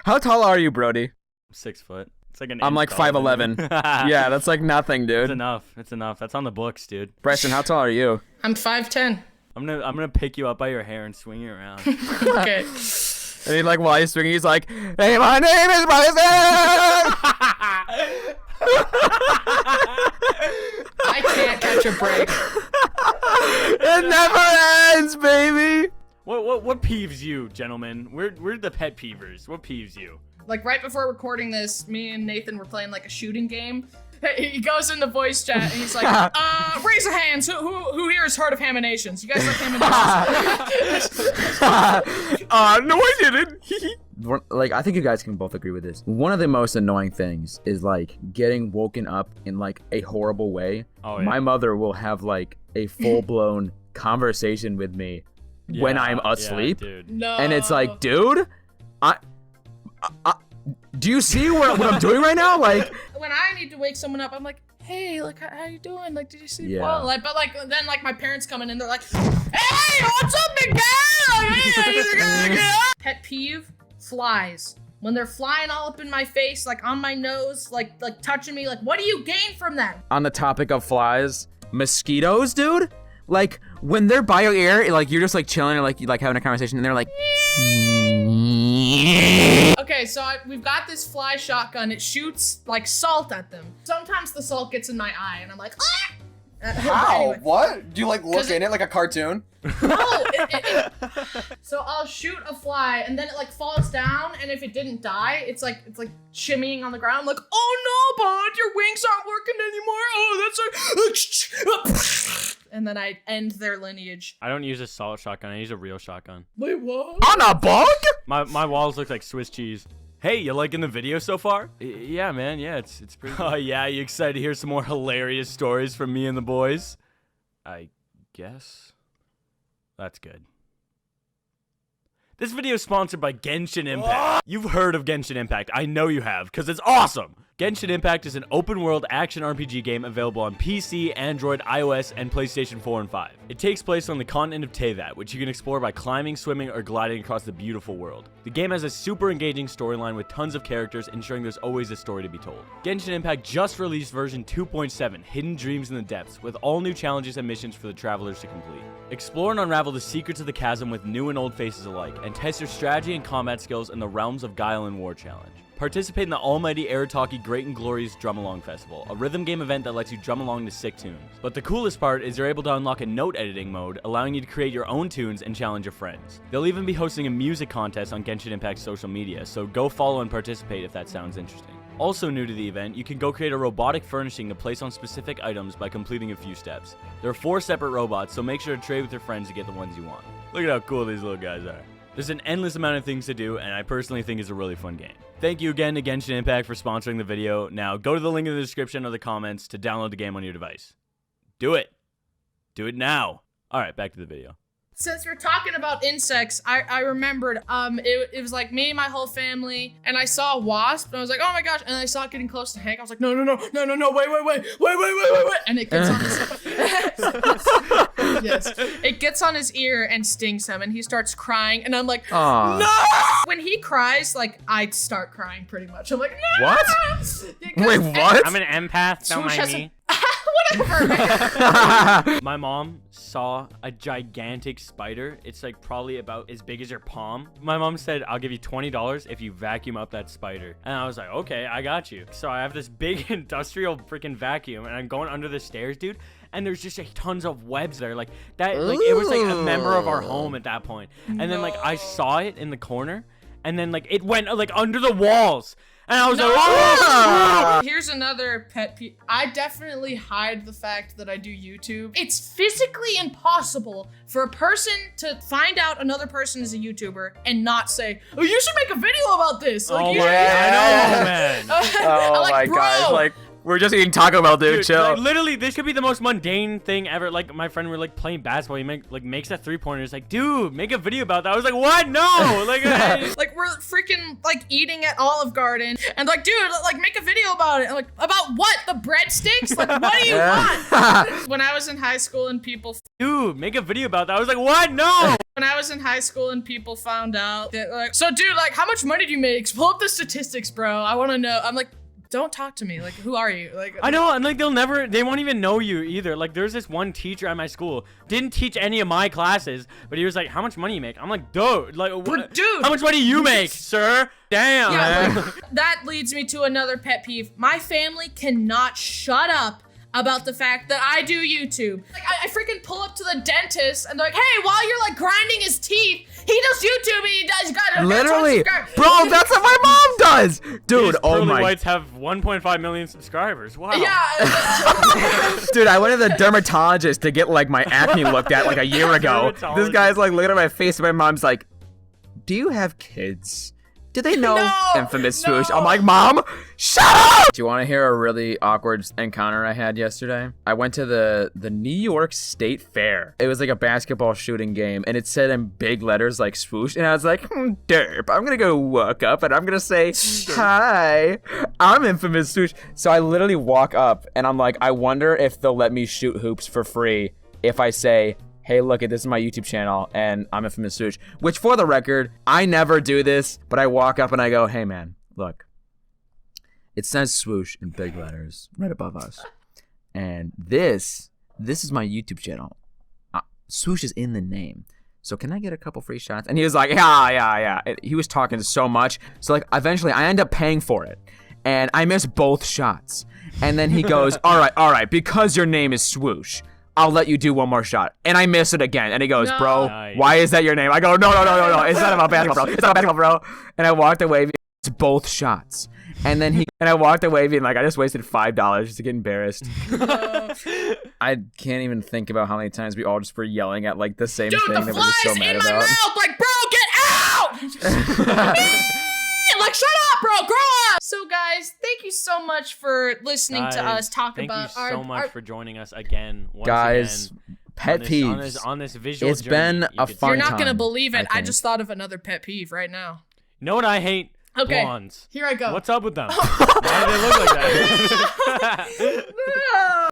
How tall are you, Brody? 6 foot. It's like an I'm like 5'11". Yeah, that's like nothing, dude. It's enough. It's enough. That's on the books, dude. Preston, how tall are you? I'm 5'10". I'm gonna pick you up by your hair and swing you around. Okay. And he like while he's swinging, he's like, "Hey, my name is Preston." I can't catch a break. It never ends, baby. What peeves you, gentlemen? We're the pet peevers. What peeves you? Like right before recording this, me and Nathan were playing like a shooting game. He goes into voice chat and he's like, raise your hands. Who here has heard of Haminations? You guys like Haminations? No, I didn't. Like, I think you guys can both agree with this. One of the most annoying things is like getting woken up in like a horrible way. Oh, yeah. My mother will have like a full-blown conversation with me when I'm asleep. Yeah, dude. No. And it's like, dude, I do you see what I'm doing right now? Like, when I need to wake someone up, I'm like, hey, like, how you doing? Like, did you sleep Yeah. well? Like, but like, then like my parents come in and they're like, hey, what's up, big guy? Like, hey, you gonna get up? Pet peeve, flies. When they're flying all up in my face, like on my nose, like touching me, like, what do you gain from them? on the topic of flies, mosquitoes, dude. Like when they're by your ear, like you're just like chilling or like you like having a conversation, and they're like. Okay, so we've got this fly shotgun. It shoots like salt at them. Sometimes the salt gets in my eye, and I'm like, ah! How? Anyway. What? Do you like look 'Cause in it like a cartoon? No, so I'll shoot a fly, and then it like falls down, and if it didn't die, it's like shimmying on the ground. I'm like, oh no, bud, your wings aren't working anymore. Oh, that's a. And then I end their lineage. I don't use a salt shotgun. I use a real shotgun. Wait, what? On a bug? My walls look like Swiss cheese. Hey, you liking the video so far? Yeah, man. Yeah, it's pretty. Oh yeah, you excited to hear some more hilarious stories from me and the boys? I guess. That's good. This video is sponsored by Genshin Impact. You've heard of Genshin Impact. I know you have, because it's awesome. Genshin Impact is an open-world action RPG game available on PC, Android, iOS, and PlayStation 4 and 5. It takes place on the continent of Teyvat, which you can explore by climbing, swimming, or gliding across the beautiful world. The game has a super engaging storyline with tons of characters, ensuring there's always a story to be told. Genshin Impact just released version 2.7, Hidden Dreams in the Depths, with all new challenges and missions for the travelers to complete. Explore and unravel the secrets of the chasm with new and old faces alike, and test your strategy and combat skills in the realms of Guile and War Challenge. Participate in the almighty Arataki Great and Glorious Drum Along Festival, a rhythm game event that lets you drum along to sick tunes. But the coolest part is you're able to unlock a note editing mode, allowing you to create your own tunes and challenge your friends. They'll even be hosting a music contest on Genshin Impact's social media, so go follow and participate if that sounds interesting. Also new to the event, you can go create a robotic furnishing to place on specific items by completing a few steps. There are 4 separate robots, so make sure to trade with your friends to get the ones you want. Look at how cool these little guys are. There's an endless amount of things to do, and I personally think it's a really fun game. Thank you again to Genshin Impact for sponsoring the video. Now, go to the link in the description or the comments to download the game on your device. Do it. Do it now. Alright, back to the video. Since we're talking about insects, I remembered, it was like me and my whole family, and I saw a wasp, and I was like, oh my gosh, and I saw it getting close to Hank. I was like, no, wait, and it gets on his, yes, it gets on his ear and stings him, and he starts crying, and I'm like, no! When he cries, like, I start crying pretty much. I'm like, no! What? Wait, what? I'm an empath, don't mind me. Whatever, man. My mom saw a gigantic spider. It's like probably about as big as your palm. My mom said, I'll give you $20 if you vacuum up that spider. And I was like, okay, I got you. So I have this big industrial freaking vacuum and I'm going under the stairs, dude. And there's just like tons of webs there. Like that, like it was like a member of our home at that point. And then like I saw it in the corner and then like it went like under the walls. And I was like, oh! Here's another pet peeve. I definitely hide the fact that I do YouTube. It's physically impossible for a person to find out another person is a YouTuber and not say, oh, you should make a video about this. Like, Oh, you man, I know, man. Oh like, my bro, gosh, like, We're just eating Taco Bell, dude. Chill. Like, literally, this could be the most mundane thing ever. Like, my friend were like playing basketball. He makes a 3-pointer. He's like, dude, make a video about that. I was like, what? No. Like, like we're freaking like eating at Olive Garden, and like, dude, like make a video about it. Like, about what? The breadsticks? Like, what do you want? When I was in high school and people, dude, make a video about that. I was like, what? No. When I was in high school and people found out that, like, so dude, like, how much money do you make? Pull up the statistics, bro. I want to know. I'm like, don't talk to me. Like, who are you? Like, I know, and like they won't even know you either. Like, there's this one teacher at my school, didn't teach any of my classes, but he was like, how much money you make? I'm like, dude, like, what? Dude, how much money you make, sir? Damn. Yeah, like, that leads me to another pet peeve. My family cannot shut up about the fact that I do YouTube. Like, I freaking pull up to the dentist and they're like, hey, while you're like grinding his teeth, he does YouTube and he does literally, bro, that's what my mom does, dude. Oh my. Whites have 1.5 million subscribers. Wow. Yeah. Dude, I went to the dermatologist to get like my acne looked at like a year ago. This guy's like looking at my face and my mom's like, do you have kids? Do they know InfamousSwoosh? I'm like, Mom, shut up! Do you want to hear a really awkward encounter I had yesterday? I went to the New York State Fair. It was like a basketball shooting game, and it said in big letters like swoosh, and I was like, derp. I'm gonna go walk up, and I'm gonna say, hi, I'm InfamousSwoosh. So I literally walk up, and I'm like, I wonder if they'll let me shoot hoops for free if I say, hey, look, this is my YouTube channel, and I'm InfamousSwoosh. Which, for the record, I never do this, but I walk up and I go, hey, man, look. It says swoosh in big letters right above us. And this is my YouTube channel. Swoosh is in the name. So can I get a couple free shots? And he was like, yeah. He was talking so much. So, like, eventually, I end up paying for it. And I miss both shots. And then he goes, all right, because your name is Swoosh, I'll let you do one more shot. And I miss it again. And he goes, bro, why is that your name? I go, no. It's not about basketball, bro. It's not about basketball, bro. And I walked away. It's both shots. And then I walked away being like, I just wasted $5 just to get embarrassed. I can't even think about how many times we all just were yelling at like the same thing that we're just so mad about. Mouth, like, bro, get out! Like, shut up, bro, grow up! So, guys, thank you so much for listening to us talk about Thank you so much for joining us again. Guys, pet peeves. On this visual It's journey, been a fun time. You're not going to believe it. I just thought of another pet peeve right now. You know what I hate? Okay, blondes. here I go. What's up with them? Why do they look like that?